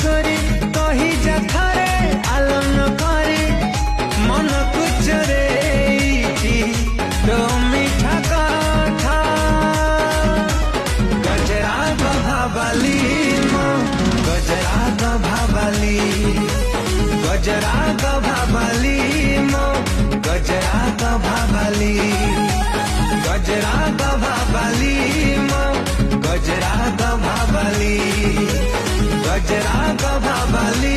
गोरी कही जा थरे आलम न करे मन कुचरे तो मीठा कथा गजरा गभाबाली मो गजरा गभाबाली गजरा गभाबाली मो गजरा गभाबाली गजरा गभाबाली मो गजरा गभाबाली गजरा गभाबाली